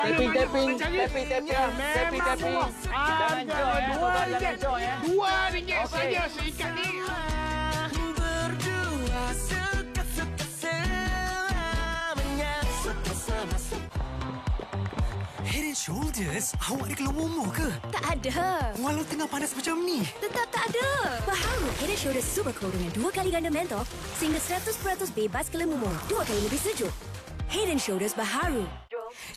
Tapping. Jangan joy, jangan joy. RM2 saja seikat ni. Berdua suka-suka selamanya. Head and Shoulders, awak ada keluar mumu ke? Tak ada. Walau tengah panas macam ni. Tetap tak ada. Baharu Head & Shoulders Super Cool dengan 2 kali ganda mentol sehingga 100% bebas kelembumuh, 2 kali lebih sejuk. Head & Shoulders Baharu.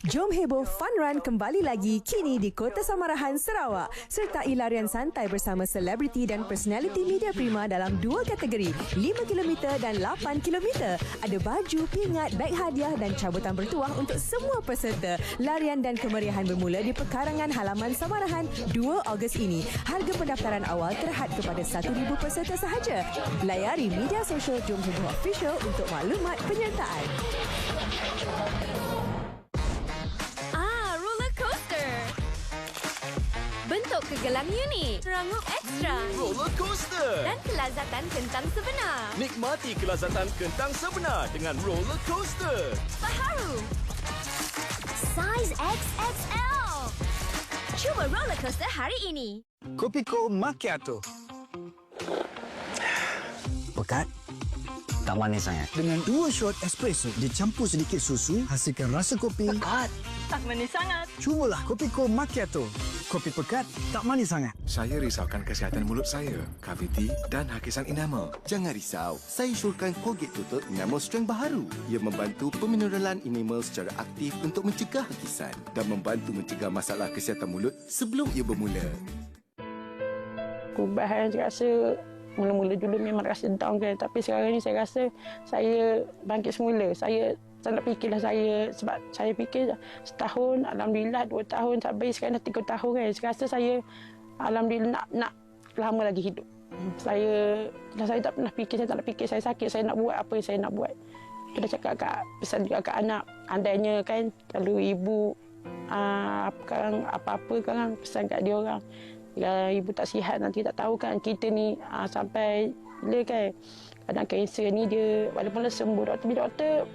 Jom heboh Fun Run kembali lagi kini di Kota Samarahan, Sarawak. Sertai larian santai bersama selebriti dan personaliti media prima dalam 2 kategori, 5 km dan 8 km. Ada baju, pingat, beg hadiah dan cabutan bertuah untuk semua peserta. Larian dan kemeriahan bermula di Pekarangan Halaman Samarahan 2 Ogos ini. Harga pendaftaran awal terhad kepada 1,000 peserta sahaja. Layari media sosial Jom Heboh Official untuk maklumat penyertaan. Bentuk kegelang unik, serangup ekstra Roller coaster dan kelazatan kentang sebenar. Nikmati kelazatan kentang sebenar dengan roller coaster. Baharu Saiz XXL. Cuba roller coaster hari ini. Kopiko Macchiato. Pekat, tak manis sangat. Dengan 2 shot espresso dicampur sedikit susu, hasilkan rasa kopi. Pekat, Tak manis sangat. Cubalah Kopiko Macchiato. Kopi pekat, tak manis sangat. Saya risaukan kesihatan mulut saya, kaviti dan hakisan enamel. Jangan risau, saya syorkan Colgate Total Enamel Strength Baharu. Ia membantu pemineralan enamel secara aktif untuk mencegah hakisan dan membantu mencegah masalah kesihatan mulut sebelum ia bermula. Perubahan saya rasa mula-mula dulu memang rasa down kan, tapi sekarang ni saya rasa saya bangkit semula. Saya tak nak fikirlah sebab saya fikir setahun, alhamdulillah 2 tahun sampai sekarang dah 3 tahun kan. Saya rasa saya alhamdulillah nak lama lagi hidup. Saya tak pernah fikir, saya tak nak fikir saya sakit, saya nak buat apa yang saya nak buat. Saya dah cakap pesan juga kat anak, andainya kan kalau ibu apa-apa kan pesan kat dia orang. Jika ibu tak sihat nanti tak tahu kan kita ni sampai bila kan. Kadang kanser ni dia walaupun dah sembuh doktor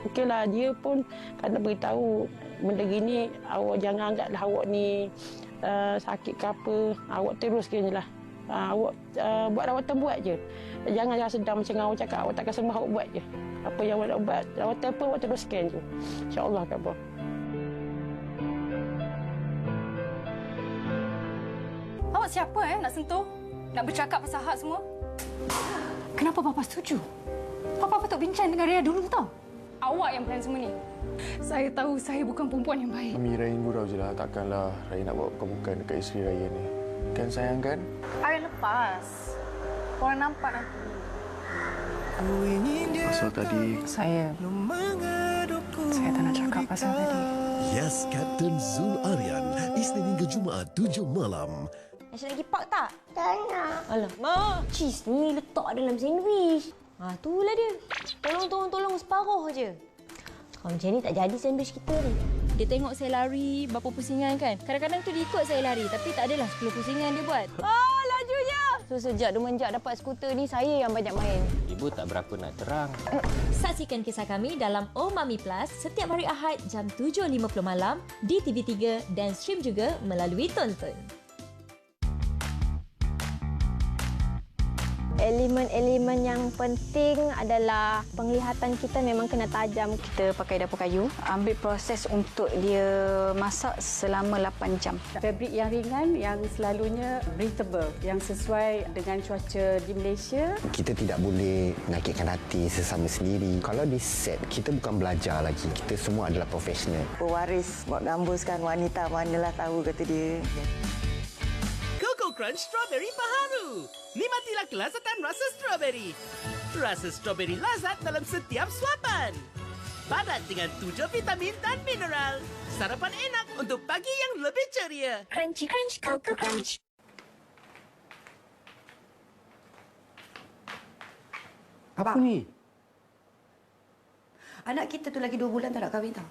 okeylah, dia pun kena beritahu benda gini, awak jangan anggaplah awak ni sakit ke apa, awak teruskan je lah. Awak buat rawatan buat je. Jangan rasa sedang macam awak cakap awak takkan sembuh, awak buat je. Apa yang awak nak buat, rawatan apa awak teruskan je. InsyaAllah Kak Abah. Awak siapa nak sentuh? Nak bercakap pasal hak semua? Kenapa Papa setuju? Papa patut bincang dengan Rhea dulu tau. Awak yang plan semua ni. Saya tahu saya bukan perempuan yang baik. Kami Raya gurau je lah. Takkanlah Raya nak buat bukan-bukan dekat isteri Raya ni. Kan sayang kan? Hari lepas. Korang nampak nanti. Pasal tadi... Saya tak nak cakap pasal tadi. Yes, Captain Zul Aryan. Isnin hingga Jumaat 7 malam. Nasi lagi pak tak? Tak nak. Alah, Ma. Cheese ni letak dalam sandwich. Itulah dia. Tolong separuh aje. Kalau macam ni tak jadi sandwich kita ni. Dia tengok saya lari berapa pusingan kan. Kadang-kadang tu dia ikut saya lari tapi tak adalah 10 pusingan dia buat. Lajunya. So sejak semenjak dapat skuter ni saya yang banyak main. Ibu tak berapa nak terang. Saksikan kisah kami dalam Oh Mami Plus setiap hari Ahad jam 7.50 malam di TV3 dan stream juga melalui Tonton. Elemen-elemen yang penting adalah penglihatan kita memang kena tajam. Kita pakai dapur kayu, ambil proses untuk dia masak selama 8 jam. Fabrik yang ringan, yang selalunya breathable, yang sesuai dengan cuaca di Malaysia. kita tidak boleh menyakitkan hati sesama sendiri. Kalau di set, kita bukan belajar lagi. Kita semua adalah profesional. Pewaris buat gambuskan wanita manalah tahu kata dia. Coco Crunch Strawberry Baharu. Nikmatilah kelazatan rasa strawberry. Rasa strawberry lazat dalam setiap suapan. Padat dengan 7 vitamin dan mineral. Sarapan enak untuk pagi yang lebih ceria. Crunchy Crunch, Coco Crunch. Apa ni? Anak kita tu lagi 2 bulan tak nak kahwin tau.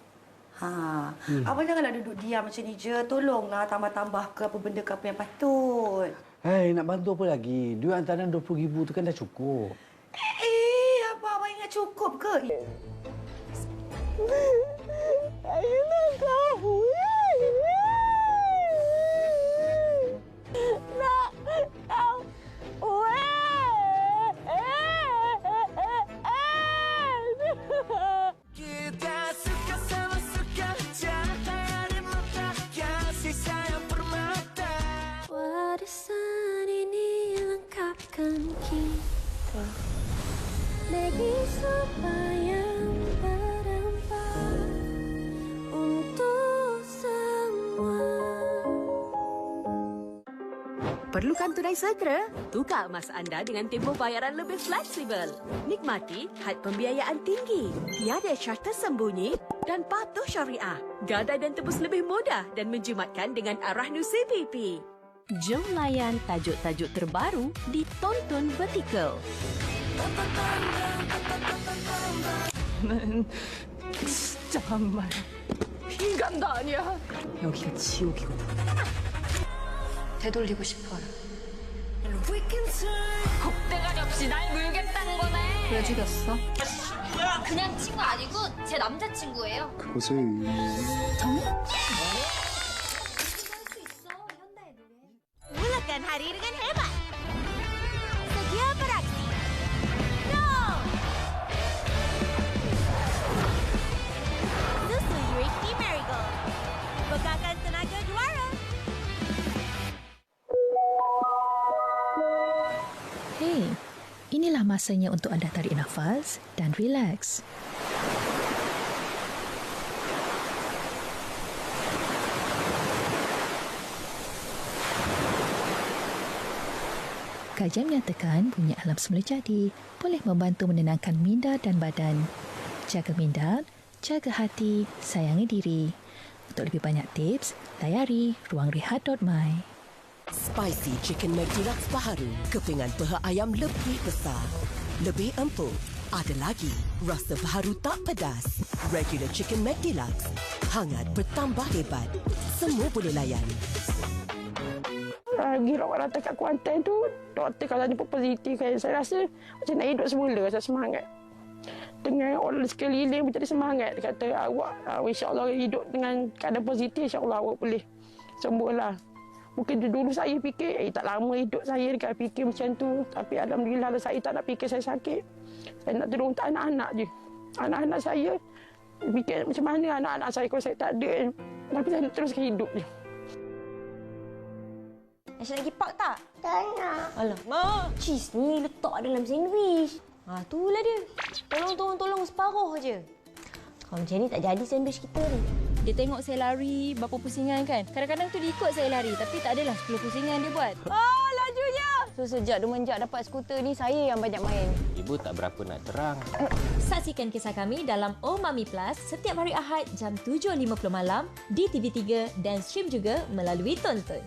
Abang janganlah duduk diam macam ni je. Tolonglah tambah-tambah ke apa benda ke apa yang patut. Hei, nak bantu apa lagi? Duit hantaran RM20,000 tu kan dah cukup. Abang ingat cukup ke? Saya nak tahu. Nak tahu. Kita suka sama suka cahaya di mata, kasih sayang permata. Warisan ini lengkapkan kita bagi supaya berempat untuk semua. Perlukan tunai segera? Tukar emas anda dengan tempoh bayaran lebih fleksibel. Nikmati had pembiayaan tinggi, tiada syarah tersembunyi dan patuh syariah. Gadai dan tebus lebih mudah dan menjimatkan dengan Arahnu CPP. Jom layan tajuk-tajuk terbaru di Tonton Vertical. 정말 인간다냐? 여기가 지옥이구나. 되돌리고 싶어요. 겁대가리 없이 날 물겠다는 거네. 왜 죽였어? 그냥 친구 아니고 제 남자친구예요. 그것을 Mulakan hari dengan hebat. Sedia beraksi. Go! Susu UHT Marigold. Bekalkan tenaga juara. Hey, inilah masanya untuk anda tarik nafas dan rileks. Kajian menyatakan bunyi alam semula jadi boleh membantu menenangkan minda dan badan. Jaga minda, jaga hati, sayangi diri. Untuk lebih banyak tips, layari ruangrehat.my. Spicy Chicken McDeluxe baharu. Kepingan peha ayam lebih besar. Lebih empuk. Ada lagi. Rasa baharu tak pedas. Regular Chicken McDeluxe. Hangat bertambah hebat. Semua boleh layan. Lagi rawat datang kat Kuantan tu, doktor kalau jumpa positif kan, saya rasa macam nak hidup semula, saya semangat. Dengan orang sekeliling menjadi semangat. Dia kata, awak insya-Allah hidup dengan keadaan positif, insya-Allah awak boleh sembuhlah. Mungkin dulu saya fikir, tak lama hidup saya dekat fikir macam tu. Tapi alhamdulillah saya tak nak fikir saya sakit. Saya nak tolong untuk anak-anak je. Anak-anak saya, fikir macam mana anak-anak saya kalau saya tak ada. Tapi saya nak teruskan hidup je. Aisyah lagi pak tak? Tak nak. Alah, Mak. Cheese ni letak dalam sandwich. Itulah dia. Tolong separuh je. Kalau macam ni tak jadi sandwich kita ni. Dia tengok saya lari berapa pusingan kan. Kadang-kadang tu dia ikut saya lari. Tapi tak adalah 10 pusingan dia buat. Lajunya! So, sejak Demenjak dapat skuter ni, saya yang banyak main. Ibu tak berapa nak terang. Saksikan kisah kami dalam Oh Mami Plus setiap hari Ahad jam 7.50 malam di TV3 dan stream juga melalui Tonton.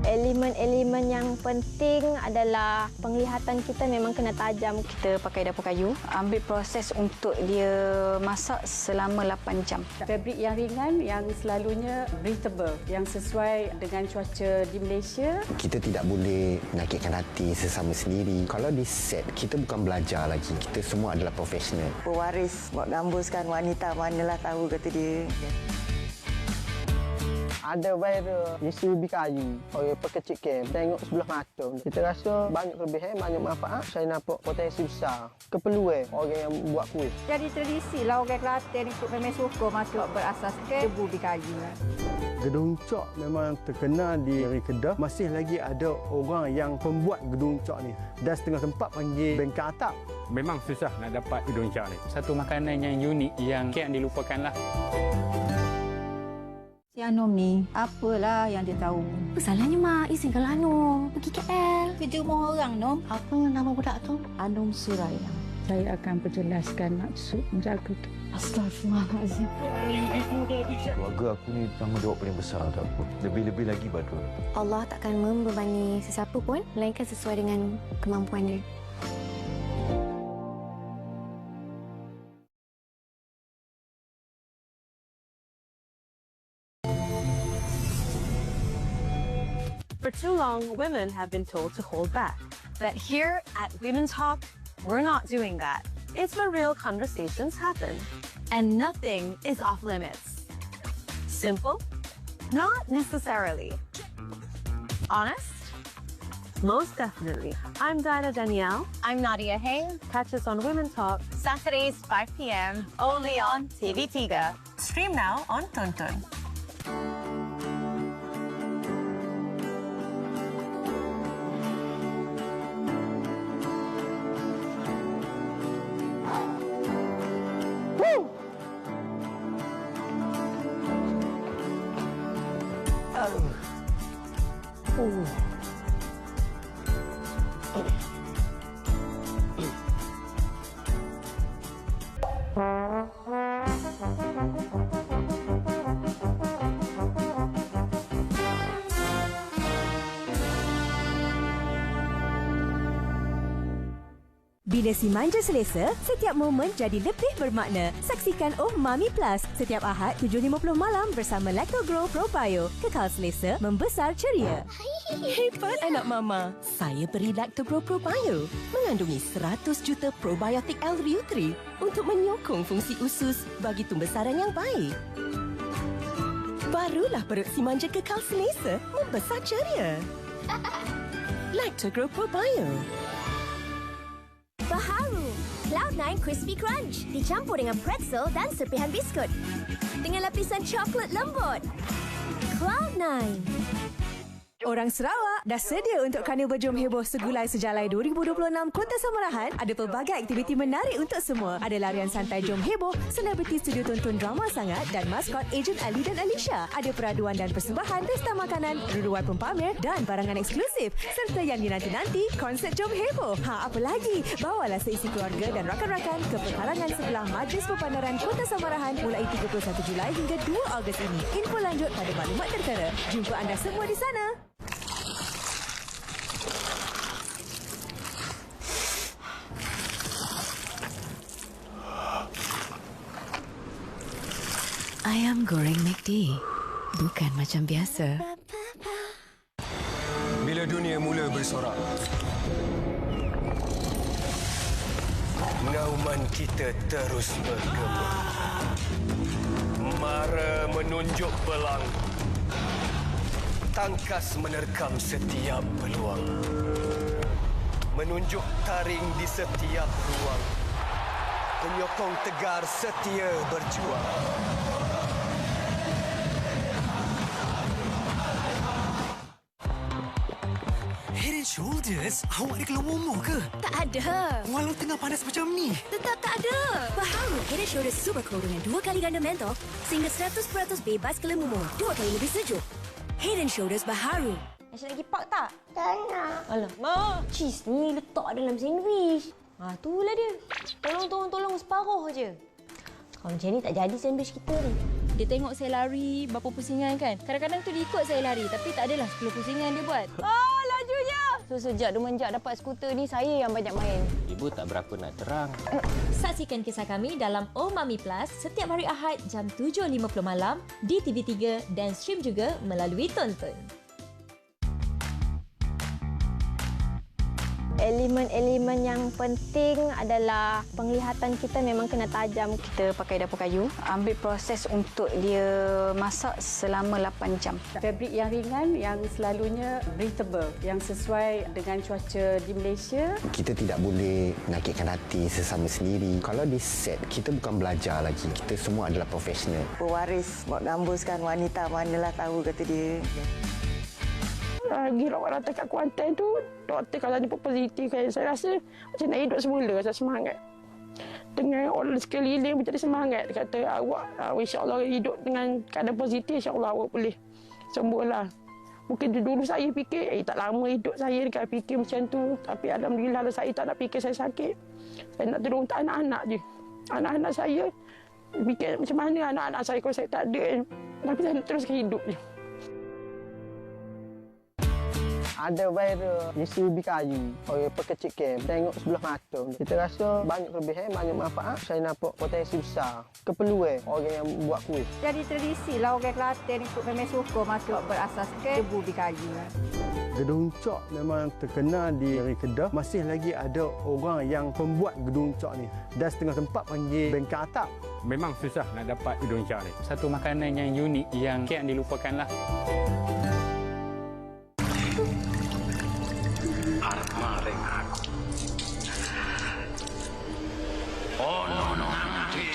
Elemen-elemen yang penting adalah penglihatan kita memang kena tajam. Kita pakai dapur kayu. Ambil proses untuk dia masak selama 8 jam. Fabrik yang ringan yang selalunya breathable, yang sesuai dengan cuaca di Malaysia. Kita tidak boleh menyakitkan hati sesama sendiri. Kalau di set, kita bukan belajar lagi. Kita semua adalah profesional. Pewaris buat gambuskan wanita manalah tahu kata dia. Ada viral isi ubi kayu, orang pekecil kem, tengok sebelah mata. Kita rasa banyak kelebihan, banyak manfaat. Saya nampak potensi besar, keperluan orang yang buat kuih. Jadi tradisi lah orang Kelantan ikut memang suka masuk berasaskan debu ubi kayu. Gedung Cok memang terkenal di negeri Kedah. Masih lagi ada orang yang pembuat gedung Cok ni. Dan setengah tempat panggil bengkel atap. Memang susah nak dapat gedung Cok ni. Satu makanan yang unik yang kian dilupakanlah. Si Anom ni, apalah yang dia tahu? Salahnya Mak, izinkanlah Anom pergi KL. Kerja rumah orang, Nom. Apa nama budak tu? Anom Suraya. Saya akan perjelaskan maksud menjaga tu. Astagfirullahalazim. Keluarga aku ni tanggungjawab paling besar untuk aku. Lebih-lebih lagi Badrul. Allah takkan membebani sesiapa pun melainkan sesuai dengan kemampuan dia. For too long, women have been told to hold back. But here at Women's Hawk, we're not doing that. It's where real conversations happen. And nothing is off limits. Simple? Not necessarily. Honest? Most definitely. I'm Dinah Danielle. I'm Nadia Hay. Catch us on Women Talk. Saturdays, 5 p.m. Only on TV3. Stream now on Tonton. Bila si manja selesa, setiap momen jadi lebih bermakna. Saksikan Oh Mami Plus setiap Ahad 7.50 malam bersama Lactogro Pro Bio. Kekal selesa, membesar ceria. Hebat anak mama. Saya beri Lactogro Pro Bio. Mengandungi 100 juta probiotik L-Reutri untuk menyokong fungsi usus bagi pembesaran yang baik. Barulah perut si manja kekal selesa, membesar ceria. Lactogro Pro Bio. Baharu, Cloud9 Crispy Crunch dicampur dengan pretzel dan serpihan biskut dengan lapisan coklat lembut. Cloud9. Orang Sarawak dah sedia untuk Karnival Jom Heboh Segulai Sejalai 2026 Kota Samarahan. Ada pelbagai aktiviti menarik untuk semua. Ada larian santai Jom Heboh, selebriti studio tonton drama sangat dan maskot ejen Ali dan Alisha. Ada peraduan dan persembahan, pesta makanan, ruruan pempamer dan barangan eksklusif. Serta yang dinanti-nanti, konsert Jom Heboh. Apa lagi? Bawalah seisi keluarga dan rakan-rakan ke pekarangan sebelah Majlis Pepandaran Kota Samarahan mulai 31 Julai hingga 2 Ogos ini. Info lanjut pada maklumat tertera. Jumpa anda semua di sana. Ayam goreng McD. Bukan macam biasa. Bila dunia mula bersorak, nauman kita terus bergema. Mara menunjuk belang. Tangkas menerkam setiap peluang. Menunjuk taring di setiap ruang. Penyokong tegar setia berjuang. Head and Shoulders, awak ada keluar momok ke? Tak ada. Walau tengah panas macam ni. Tetap tak ada. Baharu Head and Shoulders Super Cool dengan 2 kali ganda mentol sehingga 100% bebas kelemumur. 2 kali lebih sejuk. Head and Shoulders Baharu. Nasi lagi pak tak? Tak nak. Alah, Ma, cheese ni letak dalam sandwich. Itulah dia. Tolong separuh je. Kalau macam ni tak jadi sandwich kita ni. Dia tengok saya lari berapa pusingan kan. Kadang-kadang tu dia ikut saya lari tapi tak adalah 10 pusingan dia buat. Lajunya. So sejak Demenjak dapat skuter ni saya yang banyak main. Ibu tak berapa nak terang. Saksikan kisah kami dalam Oh Mami Plus setiap hari Ahad jam 7.50 malam di TV3 dan stream juga melalui Tonton. Elemen-elemen yang penting adalah penglihatan kita memang kena tajam. Kita pakai dapur kayu, ambil proses untuk dia masak selama 8 jam. Fabrik yang ringan yang selalunya breathable, yang sesuai dengan cuaca di Malaysia. Kita tidak boleh menyakitkan hati sesama sendiri. Kalau di set, kita bukan belajar lagi. Kita semua adalah profesional. Pewaris buat gambuskan wanita manalah tahu, kata dia. Lagi orang datang kat Kuantan tu, doktor kalau jemput positif kan, saya rasa macam nak hidup semula, rasa semangat. Dengan orang sekeliling menjadi semangat. Dia kata awak insya-Allah hidup dengan keadaan positif, insya-Allah awak boleh sembuhlah. Mungkin dulu saya fikir, tak lama hidup saya dekat fikir macam tu. Tapi alhamdulillah saya tak nak fikir saya sakit. Saya nak tolong untuk anak-anak je. Anak-anak saya fikir macam mana anak-anak saya kalau saya tak ada. Tapi saya nak teruskan hidup je. Ada viral isi ubi kayu. Orang pekecik kem. Tengok sebelah mata. Kita rasa banyak kelebihan, banyak manfaat. Saya nampak potensi besar. Keperluan orang yang buat kuih. Jadi tradisi lah orang Kelantan ikut memang suka masuk berasaskan debu ubi kayu. Gedung cok memang terkenal di negeri Kedah. Masih lagi ada orang yang pembuat gedung cok ni. Dan setengah tempat panggil bengkel atap. Memang susah nak dapat gedung cok ni. Satu makanan yang unik yang kian dilupakan lah. Maring aku. Oh no nanti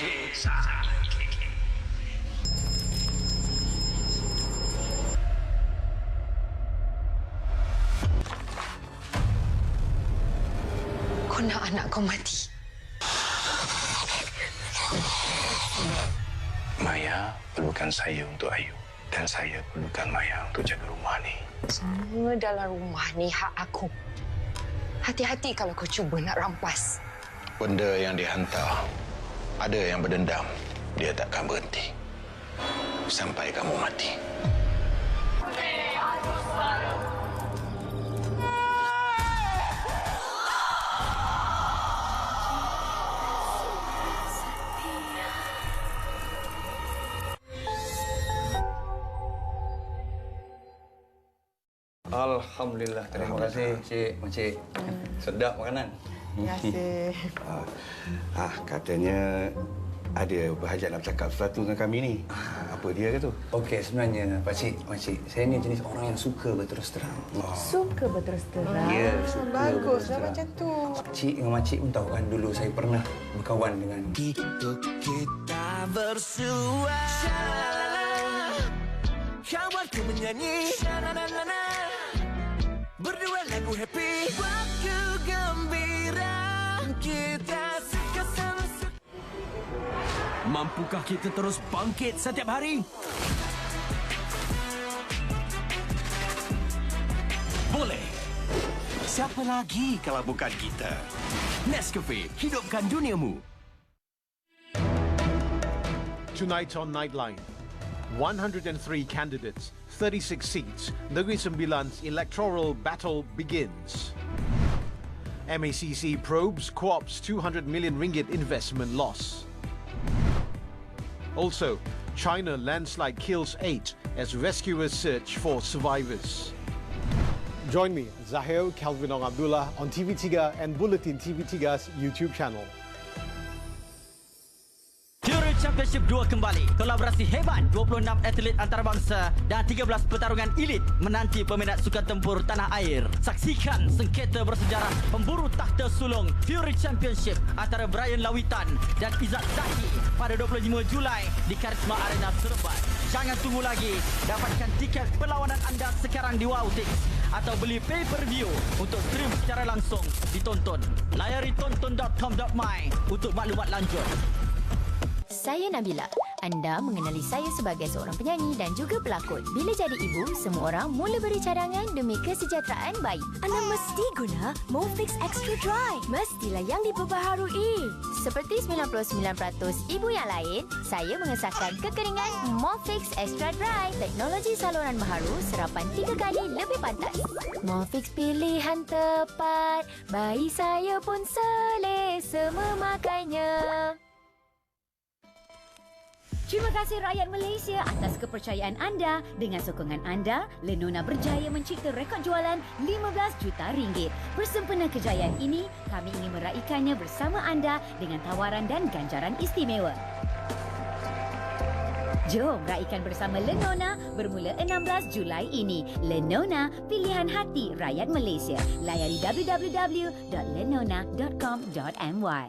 Kau nak anak kau mati. Maya perlukan saya untuk Ayu dan saya perlukan Maya untuk jaga rumah ni. Semua dalam rumah ni hak aku. Hati-hati kalau kau cuba nak rampas. Benda yang dihantar, ada yang berdendam, dia takkan berhenti sampai kamu mati. Alhamdulillah. Terima kasih, Cik. Makcik. Sedap makanan. Terima kasih. Katanya ada berhajat nak bercakap sesuatu dengan kami ni. Apa dia ke tu? Okey, sebenarnya Pakcik, Makcik, saya ni jenis orang yang suka berterus terang. Suka berterus terang. Ya, suka. Baguslah macam tu. Cik dengan Makcik pun tahu kan dulu saya pernah berkawan dengan Kita bersua. Kawanku menyanyi. Berdua lagu happy. Waktu gembira. Kita suka. Mampukah kita terus bangkit setiap hari? Boleh. Siapa lagi kalau bukan kita? Nescafe, hidupkan duniamu. Tonight on Nightline, 103 candidates, 36 seats. Negeri Sembilan's electoral battle begins. MACC probes Co-op's 200 million ringgit investment loss. Also, China landslide kills 8 as rescuers search for survivors. Join me, Zahir Calvin Ong Abdullah, on TV3 and Bulletin TV3's YouTube channel. Fury Championship 2 kembali. Kolaborasi hebat 26 atlet antarabangsa dan 13 pertarungan elit menanti peminat sukan tempur tanah air. Saksikan sengketa bersejarah pemburu takhta sulung Fury Championship antara Brian Lawitan dan Izzat Zaki pada 25 Julai di Karisma Arena Seremban. Jangan tunggu lagi. Dapatkan tiket perlawanan anda sekarang di Wowtix atau beli pay-per-view untuk stream secara langsung ditonton. Layari tonton.com.my untuk maklumat lanjut. Saya Nabila. Anda mengenali saya sebagai seorang penyanyi dan juga pelakon. Bila jadi ibu, semua orang mula beri cadangan demi kesejahteraan bayi. Anda mesti guna Movix Extra Dry. Mestilah yang diperbaharui. Seperti 99% ibu yang lain, saya mengesahkan kekeringan Movix Extra Dry. Teknologi saluran baharu, serapan 3 kali lebih pantas. Movix pilihan tepat. Bayi saya pun selesa memakainya. Terima kasih rakyat Malaysia atas kepercayaan anda. Dengan sokongan anda, Lenona berjaya mencipta rekod jualan 15 juta ringgit. Bersempena kejayaan ini, kami ingin meraihkannya bersama anda dengan tawaran dan ganjaran istimewa. Jom raihkan bersama Lenona bermula 16 Julai ini. Lenona, pilihan hati rakyat Malaysia. Layari www.lenona.com.my.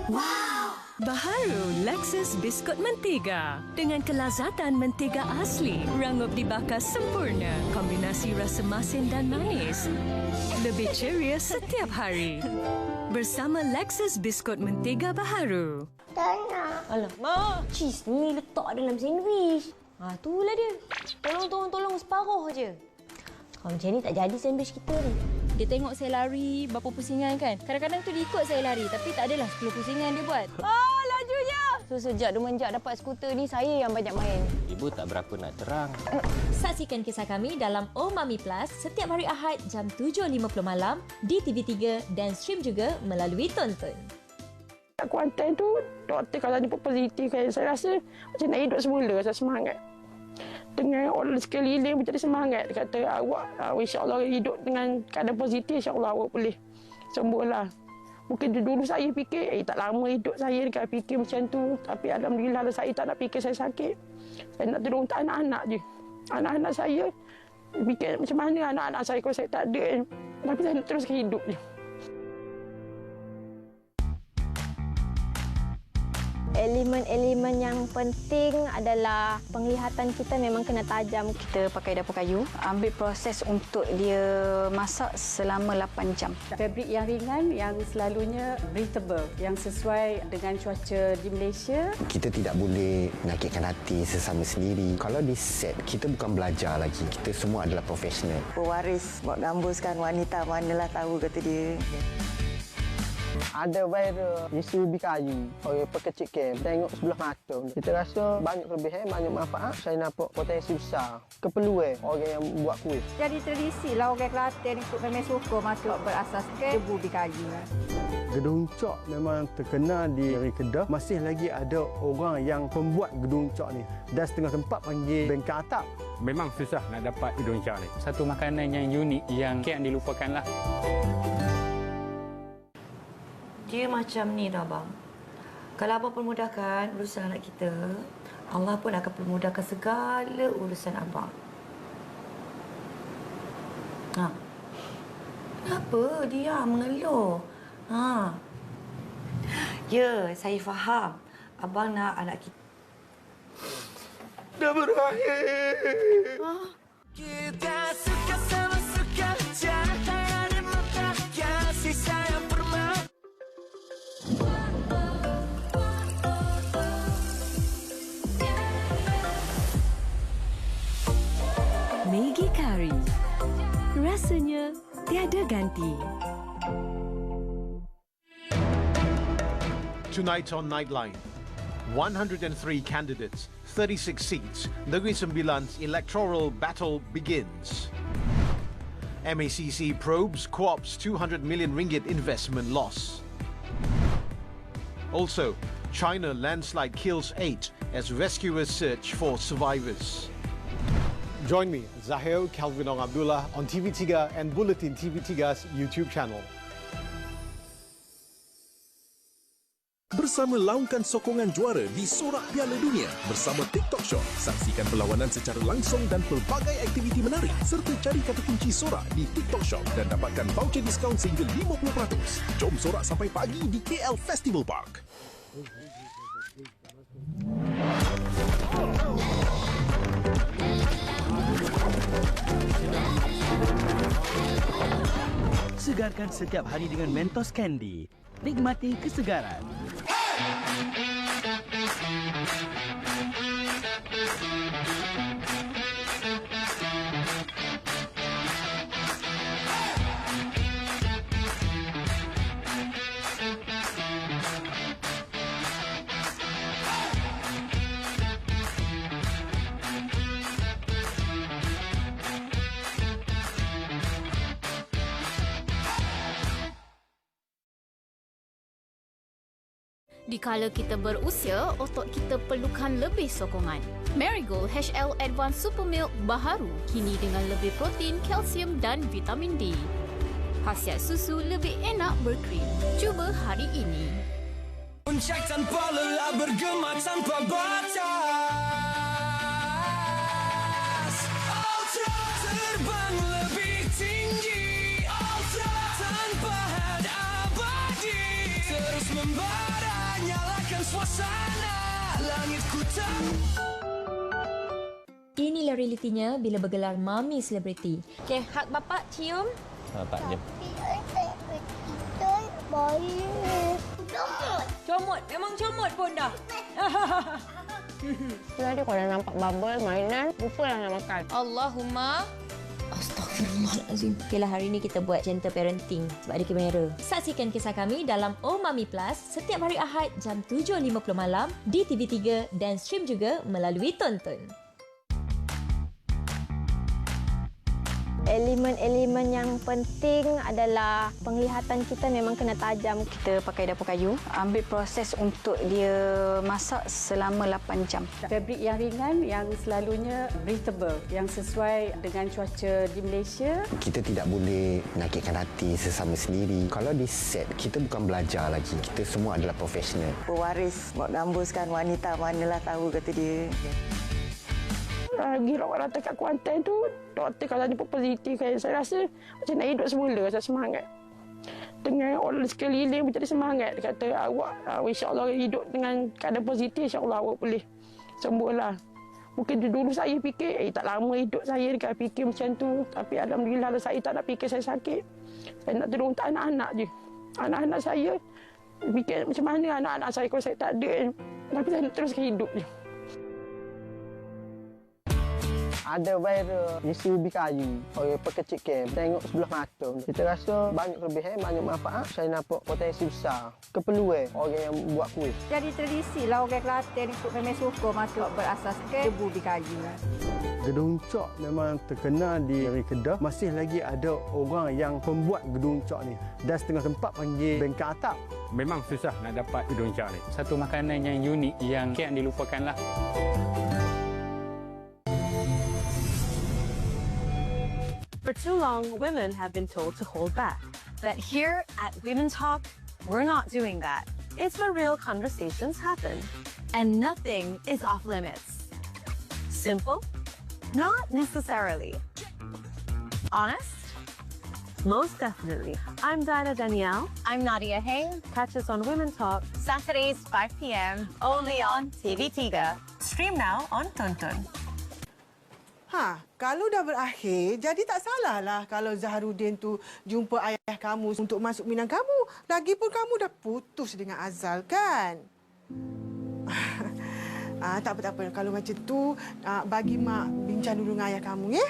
Wow! Baharu Lexus Biskut Mentega. Dengan kelazatan mentega asli, rangup dibakar sempurna. Kombinasi rasa masin dan manis. Lebih ceria setiap hari. Bersama Lexus Biskut Mentega Baharu. Tak nak. Alamak, cheese ni letak dalam sandwich. Itulah dia. Tolong separuh je. Kalau macam ni tak jadi sandwich kita ni. Dia tengok saya lari berapa pusingan kan. Kadang-kadang tu dia ikut saya lari tapi tak adalah 10 pusingan dia buat. Lajunya! So sejak semenjak dapat skuter ni, saya yang banyak main. Ibu tak berapa nak terang. Saksikan kisah kami dalam Oh Mami Plus setiap hari Ahad jam 7.50 malam di TV3 dan stream juga melalui Tonton. Kuantan tu, doktor kalau jemput positif kan, saya rasa macam nak hidup semula, rasa semangat. Dengan orang sekeliling menjadi semangat. Dia kata, awak insya-Allah hidup dengan keadaan positif, insya-Allah awak boleh sembuhlah. Mungkin dulu saya fikir, tak lama hidup saya dekat fikir macam tu. Tapi alhamdulillah saya tak nak fikir saya sakit. Saya nak tolong untuk anak-anak je. Anak-anak saya, fikir macam mana anak-anak saya kalau saya tak ada. Tapi saya nak teruskan hidup je. Elemen-elemen yang penting adalah penglihatan kita memang kena tajam. Kita pakai dapur kayu, ambil proses untuk dia masak selama 8 jam. Fabrik yang ringan, yang selalunya breathable, yang sesuai dengan cuaca di Malaysia. Kita tidak boleh menyakitkan hati sesama sendiri. Kalau di set, kita bukan belajar lagi. Kita semua adalah profesional. Pewaris buat gambuskan wanita manalah tahu, kata dia. Ada viral isu ubi kayu, orang pekecik kem, tengok sebelah mata. Kita rasa banyak kelebihan, banyak manfaat. Saya nampak potensi besar. Keperluan orang yang buat kuih. Jadi tradisi lah orang Kelantan ikut memang suka masuk berasaskan tebu ubi kayu. Gedung cok memang terkenal di negeri Kedah. Masih lagi ada orang yang pembuat gedung cok ni. Dan setengah tempat panggil bengkel atap. Memang susah nak dapat gedung cok ni. Satu makanan yang unik yang kian dilupakanlah. Dia macam ni dah, Abang. Kalau Abang permudahkan urusan anak kita, Allah pun akan permudahkan segala urusan Abang. Ha. Kenapa dia mengeluh? Ha. Ya, saya faham. Abang nak anak kita. Dah berakhir. Ha? Kita suka sama suka, cahaya di mata, kasih sayang permata. Maggi Curry. Rasanya tiada ganti. Tonight on Nightline, 103 candidates, 36 seats, Negeri Sembilan's electoral battle begins. MACC probes Co-op's 200 million ringgit investment loss. Also, China landslide kills 8 as rescuers search for survivors. Join me, Zahir Calvinong Abdullah, on TV3 and Bulletin TV3's YouTube channel. Bersama laungkan sokongan juara di Sorak Piala Dunia bersama TikTok Shop. Saksikan perlawanan secara langsung dan pelbagai aktiviti menarik serta cari kata kunci Sorak di TikTok Shop dan dapatkan voucher diskaun sehingga 50%. Jom sorak sampai pagi di KL Festival Park. Segarkan setiap hari dengan Mentos Candy. Nikmati kesegaran. Dikala kita berusia, otot kita perlukan lebih sokongan. Marigold HL Advanced Super Milk baharu kini dengan lebih protein, kalsium dan vitamin D. Khasiat susu lebih enak berkrim. Cuba hari ini. Puncak tanpa lelah, bergema tanpa batas. Ultra terbang lebih tinggi. Ultra tanpa had abadi. Terus membara. Nyalakan suasana langitku tak. Inilah realitinya bila bergelar Mami Selebriti. Okey, hak bapak cium. Bapak je. Comot. Memang comot pun dah. Tadi kalau nampak bubble, mainan, lupalah nak makan. Allahumma Astaghfirullahalazim. Okeylah, hari ni kita buat gentle parenting sebab ada kamera. Saksikan kisah kami dalam Oh Mami Plus setiap hari Ahad jam 7.50 malam di TV3 dan stream juga melalui Tonton. Elemen-elemen yang penting adalah penglihatan kita memang kena tajam. Kita pakai dapur kayu, ambil proses untuk dia masak selama 8 jam. Fabrik yang ringan yang selalunya breathable, yang sesuai dengan cuaca di Malaysia. Kita tidak boleh menyakitkan hati sesama sendiri. Kalau di set, kita bukan belajar lagi. Kita semua adalah profesional. Pewaris buat gambuskan wanita manalah tahu, kata dia. Lagi rawat rata kat Kuantan tu, doktor kalau jumpa positif kan, saya rasa macam nak hidup semula, saya semangat. Dengan orang sekeliling menjadi semangat. Dia kata, awak insya-Allah hidup dengan keadaan positif, insya-Allah awak boleh sembuhlah. Mungkin dulu saya fikir, tak lama hidup saya dekat fikir macam tu. Tapi alhamdulillah saya tak nak fikir saya sakit. Saya nak tolong untuk anak-anak je. Anak-anak saya, fikir macam mana anak-anak saya kalau saya tak ada. Tapi saya nak teruskan hidup je. Ada viral isi ubi kayu, orang pekecik kem, tengok sebelah mata. Kita rasa banyak kelebihan, banyak manfaat. Saya nampak potensi besar. Keperluan orang yang buat kuih. Jadi tradisi lah orang Kelantan ikut memang suka masuk berasaskan debu ubi kayu. Gedung cok memang terkenal di negeri Kedah. Masih lagi ada orang yang pembuat gedung cok ni. Dan setengah tempat panggil bengkak atap. Memang susah nak dapat gedung cok ni. Satu makanan yang unik yang kian dilupakanlah. For too long, women have been told to hold back. But here at Women Talk, we're not doing that. It's where real conversations happen. And nothing is off limits. Simple? Not necessarily. Honest? Most definitely. I'm Dinah Danielle. I'm Nadia Hain. Catch us on Women Talk, Saturdays 5 p.m. only on TV3. Stream now on Tonton. Kalau dah berakhir, jadi tak salahlah kalau Zaharuddin tu jumpa ayah kamu untuk masuk minang kamu. Lagipun kamu dah putus dengan Azal, kan? Tak apa. Kalau macam tu, bagi mak bincang dulu dengan ayah kamu, ya?